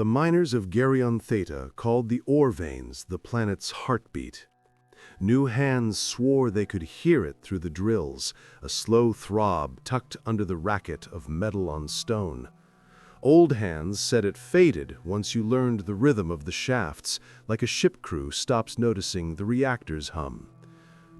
The miners of Gerion Theta called the ore veins the planet's heartbeat. New hands swore they could hear it through the drills, a slow throb tucked under the racket of metal on stone. Old hands said it faded once you learned the rhythm of the shafts, like a ship crew stops noticing the reactor's hum.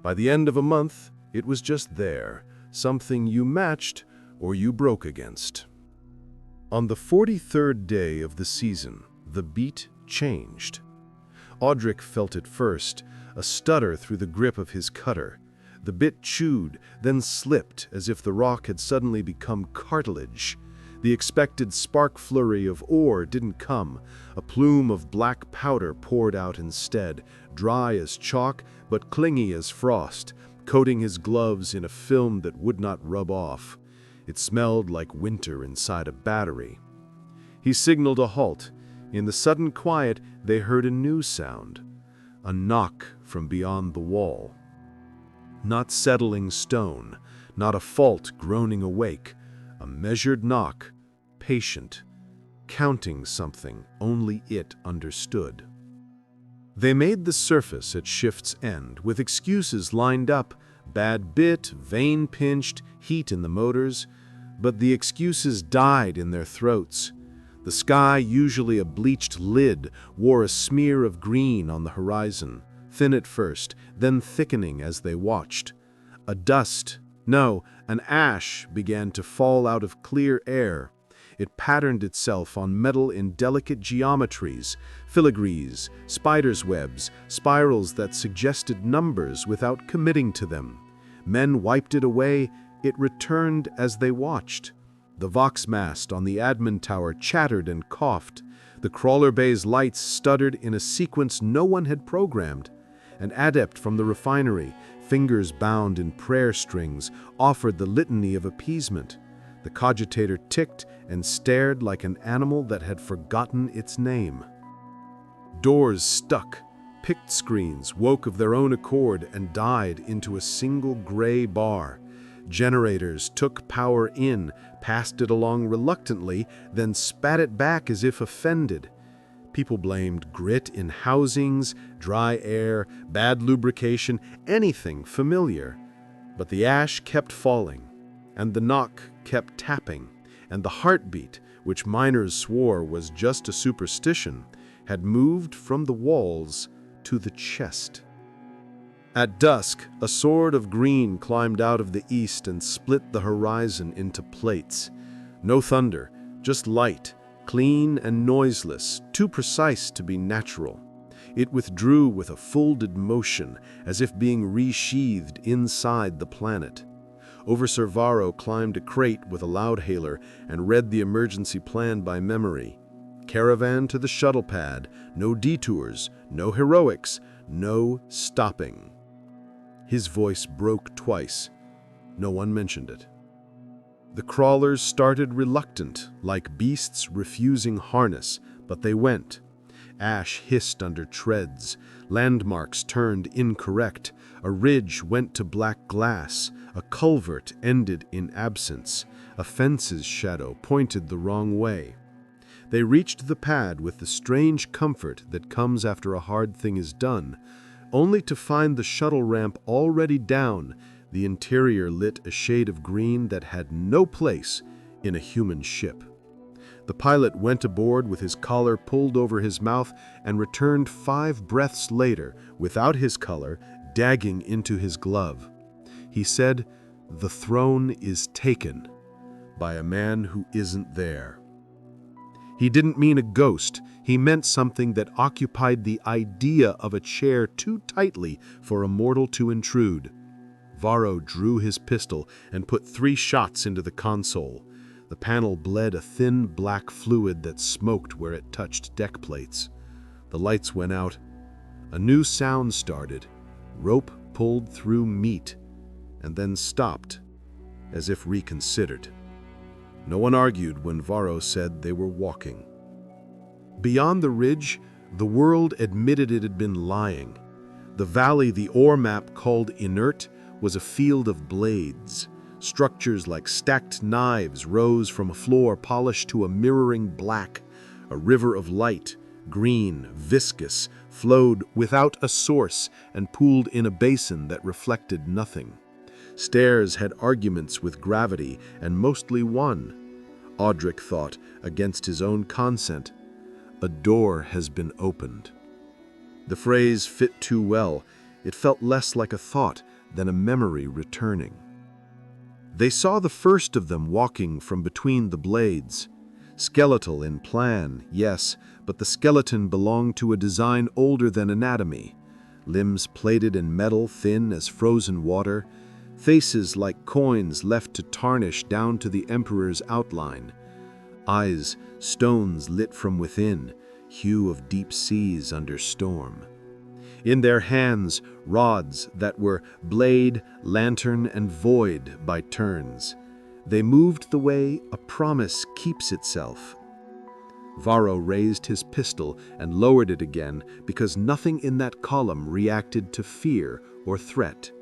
By the end of a month, it was just there, something you matched or you broke against. On the 43rd day of the season, the beat changed. Audric felt it first, a stutter through the grip of his cutter. The bit chewed, then slipped as if the rock had suddenly become cartilage. The expected spark flurry of ore didn't come. A plume of black powder poured out instead, dry as chalk but clingy as frost, coating his gloves in a film that would not rub off. It smelled like winter inside a battery. He signaled a halt. In the sudden quiet, they heard a new sound. A knock from beyond the wall. Not settling stone, not a fault groaning awake. A measured knock, patient, counting something only it understood. They made the surface at shift's end, with excuses lined up, bad bit, vein pinched, heat in the motors, but the excuses died in their throats. The sky, usually a bleached lid, wore a smear of green on the horizon, thin at first, then thickening as they watched. A dust, no, an ash began to fall out of clear air. It patterned itself on metal in delicate geometries, filigrees, spiders' webs, spirals that suggested numbers without committing to them. Men wiped it away. It returned as they watched. The Vox mast on the admin tower chattered and coughed. The crawler bay's lights stuttered in a sequence no one had programmed. An adept from the refinery, fingers bound in prayer strings, offered the litany of appeasement. The cogitator ticked and stared like an animal that had forgotten its name. Doors stuck. Pict screens woke of their own accord and died into a single gray bar. Generators took power in, passed it along reluctantly, then spat it back as if offended. People blamed grit in housings, dry air, bad lubrication, anything familiar. But the ash kept falling, and the knock kept tapping, and the heartbeat, which miners swore was just a superstition, had moved from the walls to the chest. At dusk, a sword of green climbed out of the east and split the horizon into plates. No thunder, just light, clean and noiseless, too precise to be natural. It withdrew with a folded motion, as if being resheathed inside the planet. Over Varro climbed a crate with a loudhailer and read the emergency plan by memory. Caravan to the shuttle pad, no detours, no heroics, no stopping. His voice broke twice. No one mentioned it. The crawlers started reluctant, like beasts refusing harness, but they went. Ash hissed under treads. Landmarks turned incorrect. A ridge went to black glass. A culvert ended in absence. A fence's shadow pointed the wrong way. They reached the pad with the strange comfort that comes after a hard thing is done, only to find the shuttle ramp already down, the interior lit a shade of green that had no place in a human ship. The pilot went aboard with his collar pulled over his mouth and returned 5 breaths later, without his collar, dagging into his glove. He said, "The throne is taken by a man who isn't there." He didn't mean a ghost. He meant something that occupied the idea of a chair too tightly for a mortal to intrude. Varro drew his pistol and put 3 shots into the console. The panel bled a thin black fluid that smoked where it touched deck plates. The lights went out. A new sound started. Rope pulled through meat, and then stopped, as if reconsidered. No one argued when Varro said they were walking. Beyond the ridge, the world admitted it had been lying. The valley the ore map called inert was a field of blades. Structures like stacked knives rose from a floor polished to a mirroring black. A river of light, green, viscous, flowed without a source and pooled in a basin that reflected nothing. Stairs had arguments with gravity and mostly won. Audric thought, against his own consent, "A door has been opened." The phrase fit too well. It felt less like a thought than a memory returning. They saw the first of them walking from between the blades. Skeletal in plan, yes, but the skeleton belonged to a design older than anatomy. Limbs plated in metal thin as frozen water, faces like coins left to tarnish down to the Emperor's outline. Eyes, stones lit from within, hue of deep seas under storm. In their hands, rods that were blade, lantern, and void by turns. They moved the way a promise keeps itself. Varro raised his pistol and lowered it again because nothing in that column reacted to fear or threat.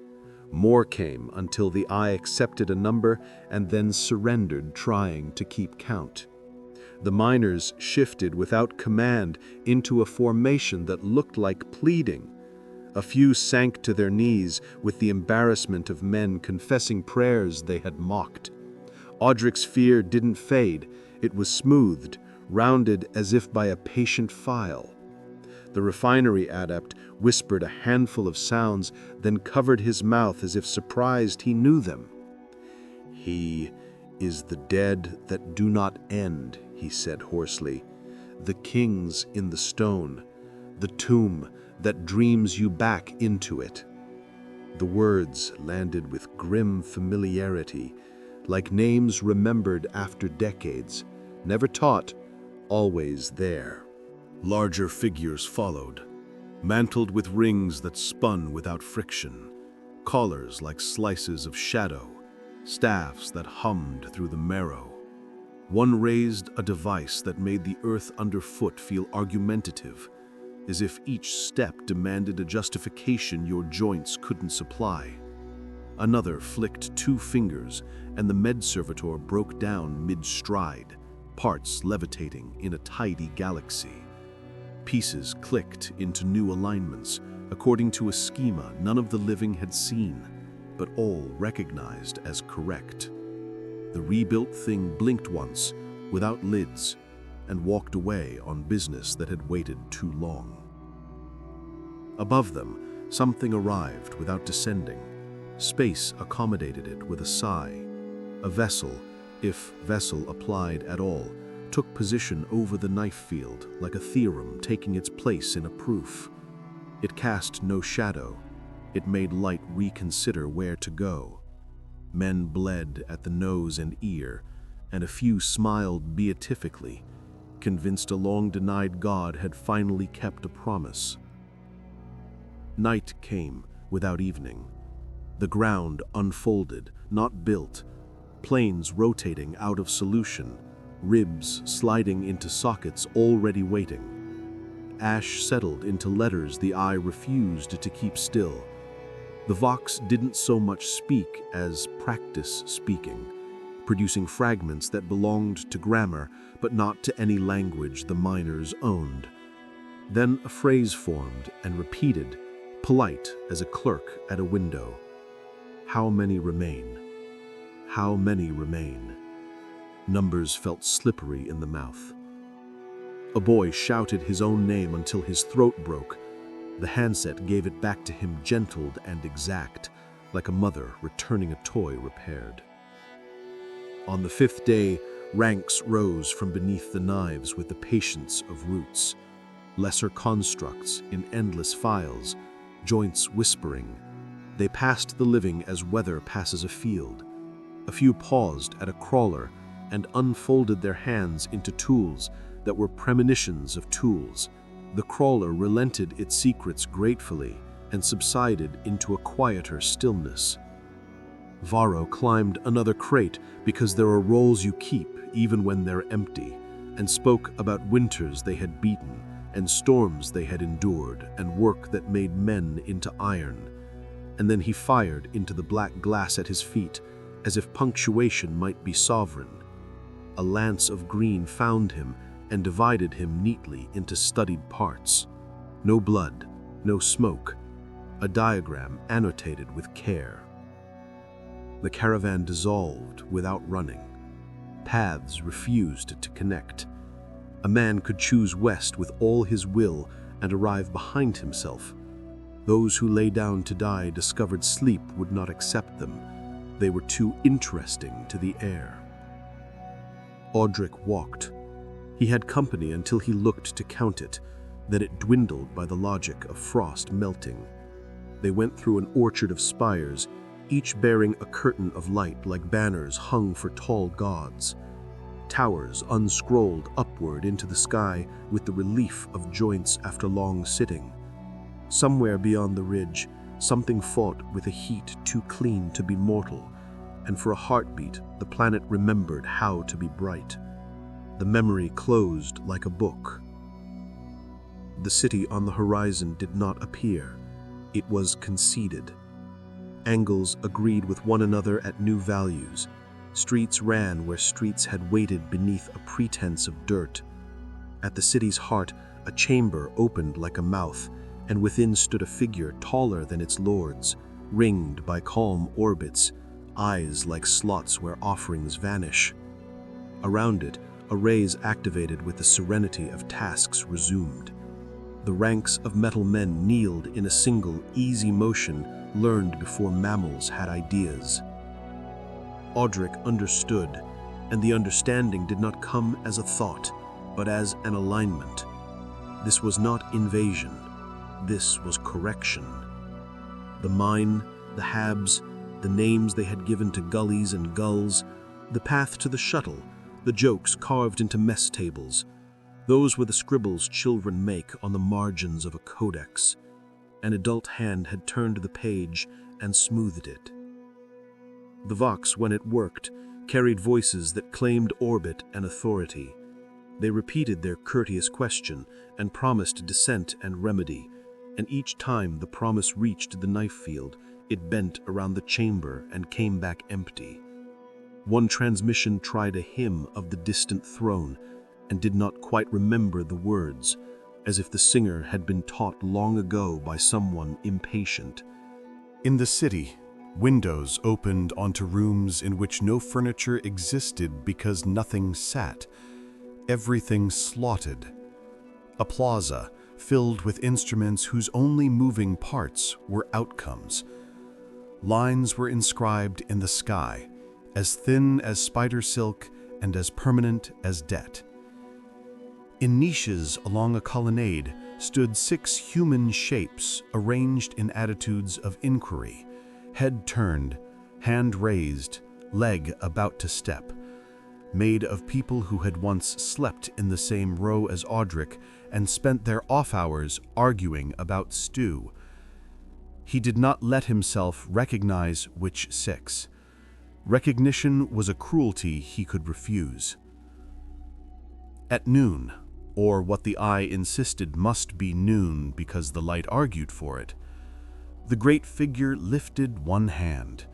More came until the eye accepted a number and then surrendered, trying to keep count. The miners shifted without command into a formation that looked like pleading. A few sank to their knees with the embarrassment of men confessing prayers they had mocked. Audric's fear didn't fade. It was smoothed, rounded as if by a patient file. The refinery adept whispered a handful of sounds, then covered his mouth as if surprised he knew them. "He is the dead that do not end," he said hoarsely. "The kings in the stone, the tomb that dreams you back into it." The words landed with grim familiarity, like names remembered after decades, never taught, always there. Larger figures followed, mantled with rings that spun without friction, collars like slices of shadow, staffs that hummed through the marrow. One raised a device that made the earth underfoot feel argumentative, as if each step demanded a justification your joints couldn't supply. Another flicked 2 fingers, and the med servitor broke down mid-stride, parts levitating in a tidy galaxy. Pieces clicked into new alignments, according to a schema none of the living had seen, but all recognized as correct. The rebuilt thing blinked once, without lids, and walked away on business that had waited too long. Above them, something arrived without descending. Space accommodated it with a sigh. A vessel, if vessel applied at all, took position over the knife field like a theorem taking its place in a proof. It cast no shadow. It made light reconsider where to go. Men bled at the nose and ear, and a few smiled beatifically, convinced a long-denied god had finally kept a promise. Night came without evening. The ground unfolded, not built, planes rotating out of solution, ribs sliding into sockets already waiting. Ash settled into letters the eye refused to keep still. The Vox didn't so much speak as practice speaking, producing fragments that belonged to grammar but not to any language the miners owned. Then a phrase formed and repeated, polite as a clerk at a window. "How many remain? How many remain?" Numbers felt slippery in the mouth. A boy shouted his own name until his throat broke. The handset gave it back to him gentled and exact, like a mother returning a toy repaired. On the 5th day, ranks rose from beneath the knives with the patience of roots. Lesser constructs in endless files, joints whispering. They passed the living as weather passes a field. A few paused at a crawler and unfolded their hands into tools that were premonitions of tools. The crawler relented its secrets gratefully and subsided into a quieter stillness. Varro climbed another crate because there are roles you keep even when they're empty, and spoke about winters they had beaten and storms they had endured and work that made men into iron. And then he fired into the black glass at his feet as if punctuation might be sovereign. A lance of green found him, and divided him neatly into studied parts. No blood, no smoke, a diagram annotated with care. The caravan dissolved without running. Paths refused to connect. A man could choose west with all his will and arrive behind himself. Those who lay down to die discovered sleep would not accept them. They were too interesting to the air. Audric walked. He had company until he looked to count it, then it dwindled by the logic of frost melting. They went through an orchard of spires, each bearing a curtain of light like banners hung for tall gods. Towers unscrolled upward into the sky with the relief of joints after long sitting. Somewhere beyond the ridge, something fought with a heat too clean to be mortal, and for a heartbeat, the planet remembered how to be bright. The memory closed like a book. The city on the horizon did not appear. It was conceded. Angles agreed with one another at new values. Streets ran where streets had waited beneath a pretense of dirt. At the city's heart, a chamber opened like a mouth, and within stood a figure taller than its lords, ringed by calm orbits, eyes like slots where offerings vanish. Around it, arrays activated with the serenity of tasks resumed. The ranks of metal men kneeled in a single, easy motion learned before mammals had ideas. Audric understood, and the understanding did not come as a thought, but as an alignment. This was not invasion. This was correction. The mine, the habs, the names they had given to gullies and gulls, the path to the shuttle, the jokes carved into mess tables. Those were the scribbles children make on the margins of a codex. An adult hand had turned the page and smoothed it. The Vox, when it worked, carried voices that claimed orbit and authority. They repeated their courteous question and promised dissent and remedy, and each time the promise reached the knife field, it bent around the chamber and came back empty. One transmission tried a hymn of the distant throne and did not quite remember the words, as if the singer had been taught long ago by someone impatient. In the city, windows opened onto rooms in which no furniture existed because nothing sat. Everything slotted. A plaza filled with instruments whose only moving parts were outcomes. Lines were inscribed in the sky, as thin as spider silk and as permanent as debt. In niches along a colonnade stood 6 human shapes arranged in attitudes of inquiry, head turned, hand raised, leg about to step, made of people who had once slept in the same row as Audric and spent their off hours arguing about stew. He did not let himself recognize which 6. Recognition was a cruelty he could refuse. At noon, or what the eye insisted must be noon because the light argued for it, the great figure lifted one hand.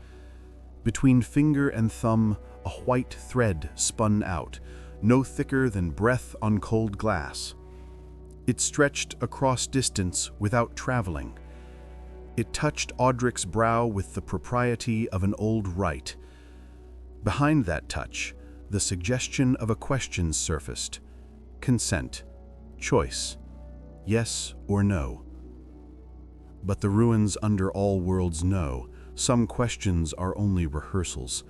Between finger and thumb, a white thread spun out, no thicker than breath on cold glass. It stretched across distance without traveling. It touched Audric's brow with the propriety of an old rite. Behind that touch, the suggestion of a question surfaced. Consent. Choice. Yes or no. But the ruins under all worlds know, some questions are only rehearsals.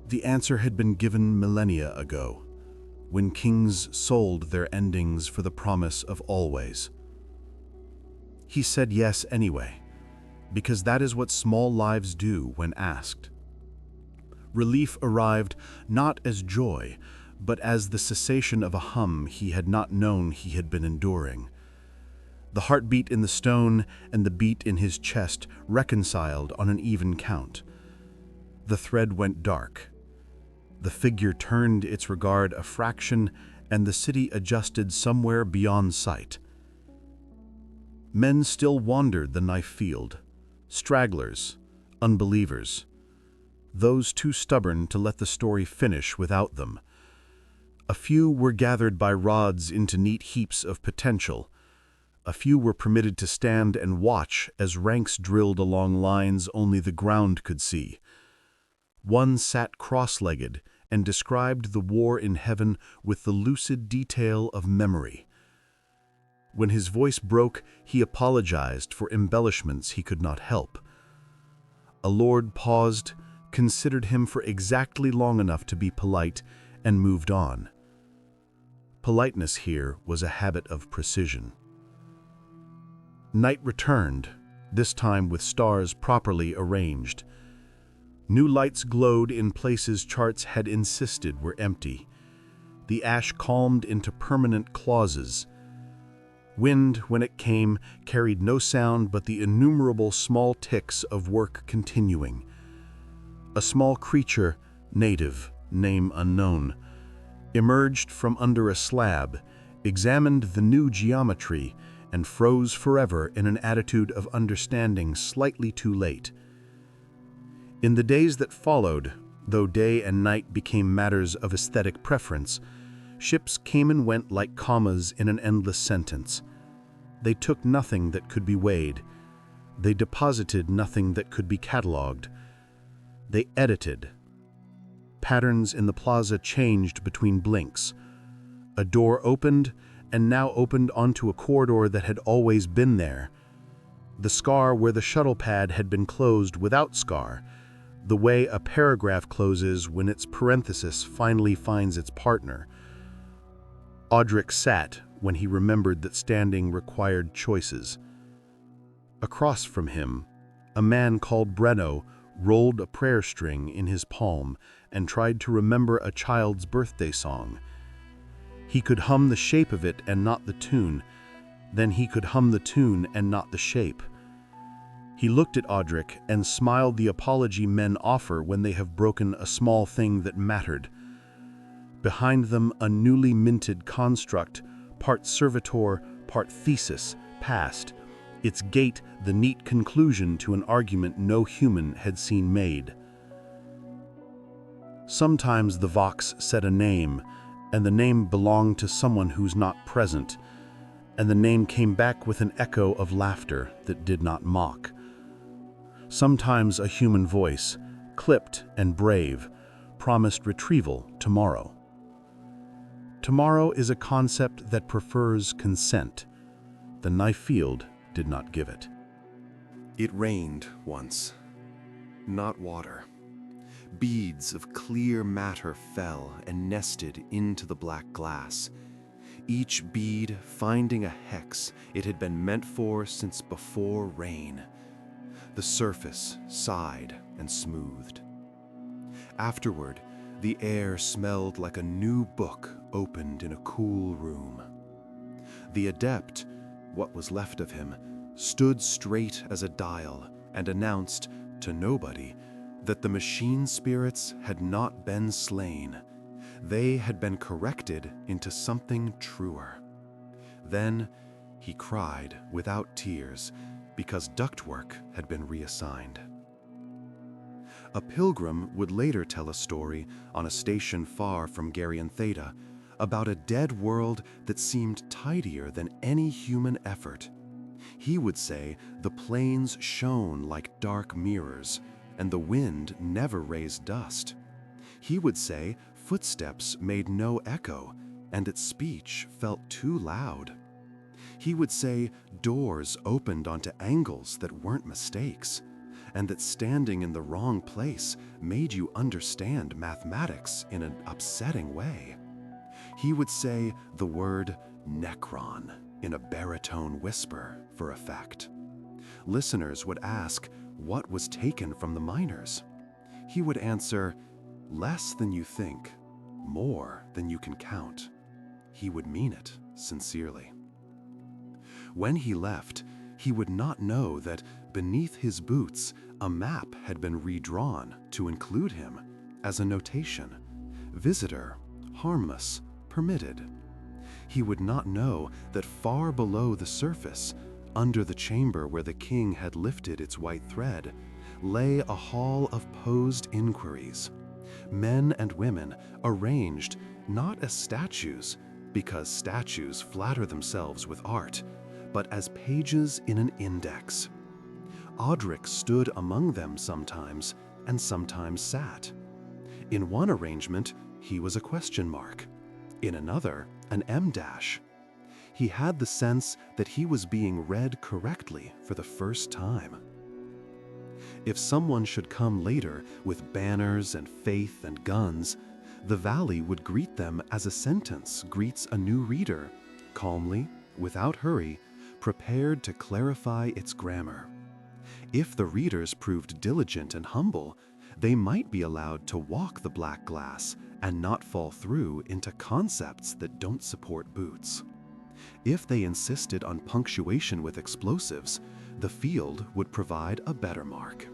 The answer had been given millennia ago, when kings sold their endings for the promise of always. He said yes anyway, because that is what small lives do when asked. Relief arrived not as joy, but as the cessation of a hum he had not known he had been enduring. The heartbeat in the stone and the beat in his chest reconciled on an even count. The thread went dark. The figure turned its regard a fraction, and the city adjusted somewhere beyond sight. Men still wandered the knife field, stragglers, unbelievers, those too stubborn to let the story finish without them. A few were gathered by rods into neat heaps of potential. A few were permitted to stand and watch as ranks drilled along lines only the ground could see. One sat cross-legged and described the war in heaven with the lucid detail of memory. When his voice broke, he apologized for embellishments he could not help. A lord paused, considered him for exactly long enough to be polite, and moved on. Politeness here was a habit of precision. Night returned, this time with stars properly arranged. New lights glowed in places charts had insisted were empty. The ash calmed into permanent clauses. Wind, when it came, carried no sound but the innumerable small ticks of work continuing. A small creature, native, name unknown, emerged from under a slab, examined the new geometry, and froze forever in an attitude of understanding slightly too late. In the days that followed, though day and night became matters of aesthetic preference, ships came and went like commas in an endless sentence. They took nothing that could be weighed. They deposited nothing that could be catalogued. They edited. Patterns in the plaza changed between blinks. A door opened, and now opened onto a corridor that had always been there. The scar where the shuttle pad had been closed without scar, the way a paragraph closes when its parenthesis finally finds its partner. Audric sat when he remembered that standing required choices. Across from him, a man called Breno rolled a prayer string in his palm and tried to remember a child's birthday song. He could hum the shape of it and not the tune. Then he could hum the tune and not the shape. He looked at Audric and smiled the apology men offer when they have broken a small thing that mattered. Behind them, a newly minted construct, part servitor, part thesis, passed, its gate the neat conclusion to an argument no human had seen made. Sometimes the Vox said a name, and the name belonged to someone who's not present, and the name came back with an echo of laughter that did not mock. Sometimes a human voice, clipped and brave, promised retrieval tomorrow. Tomorrow is a concept that prefers consent. The knife field did not give it. It rained once. Not water. Beads of clear matter fell and nested into the black glass. Each bead finding a hex it had been meant for since before rain. The surface sighed and smoothed. Afterward, the air smelled like a new book opened in a cool room. The adept, what was left of him, stood straight as a dial and announced to nobody that the machine spirits had not been slain. They had been corrected into something truer. Then he cried without tears because ductwork had been reassigned. A pilgrim would later tell a story on a station far from Gerion Theta about a dead world that seemed tidier than any human effort. He would say the plains shone like dark mirrors, and the wind never raised dust. He would say footsteps made no echo, and that speech felt too loud. He would say doors opened onto angles that weren't mistakes, and that standing in the wrong place made you understand mathematics in an upsetting way. He would say the word Necron in a baritone whisper for effect. Listeners would ask what was taken from the miners. He would answer, less than you think, more than you can count. He would mean it sincerely. When he left, he would not know that beneath his boots, a map had been redrawn to include him as a notation. Visitor, harmless, permitted. He would not know that far below the surface, under the chamber where the king had lifted its white thread, lay a hall of posed inquiries. Men and women, arranged not as statues, because statues flatter themselves with art, but as pages in an index. Audric stood among them sometimes, and sometimes sat. In one arrangement, he was a question mark. In another, an M-dash. He had the sense that he was being read correctly for the first time. If someone should come later with banners and faith and guns, the valley would greet them as a sentence greets a new reader, calmly, without hurry, prepared to clarify its grammar. If the readers proved diligent and humble, they might be allowed to walk the black glass and not fall through into concepts that don't support boots. If they insisted on punctuation with explosives, the field would provide a better mark.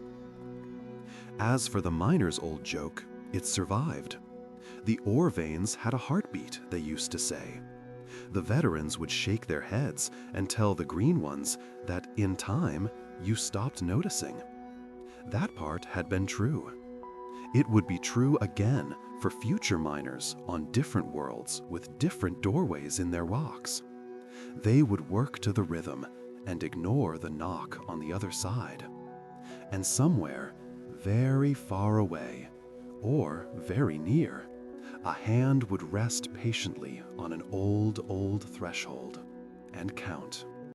As for the miners' old joke, it survived. The ore veins had a heartbeat, they used to say. The veterans would shake their heads and tell the green ones that, in time, you stopped noticing. That part had been true. It would be true again for future miners on different worlds with different doorways in their rocks. They would work to the rhythm and ignore the knock on the other side. And somewhere, very far away, or very near, a hand would rest patiently on an old threshold and count.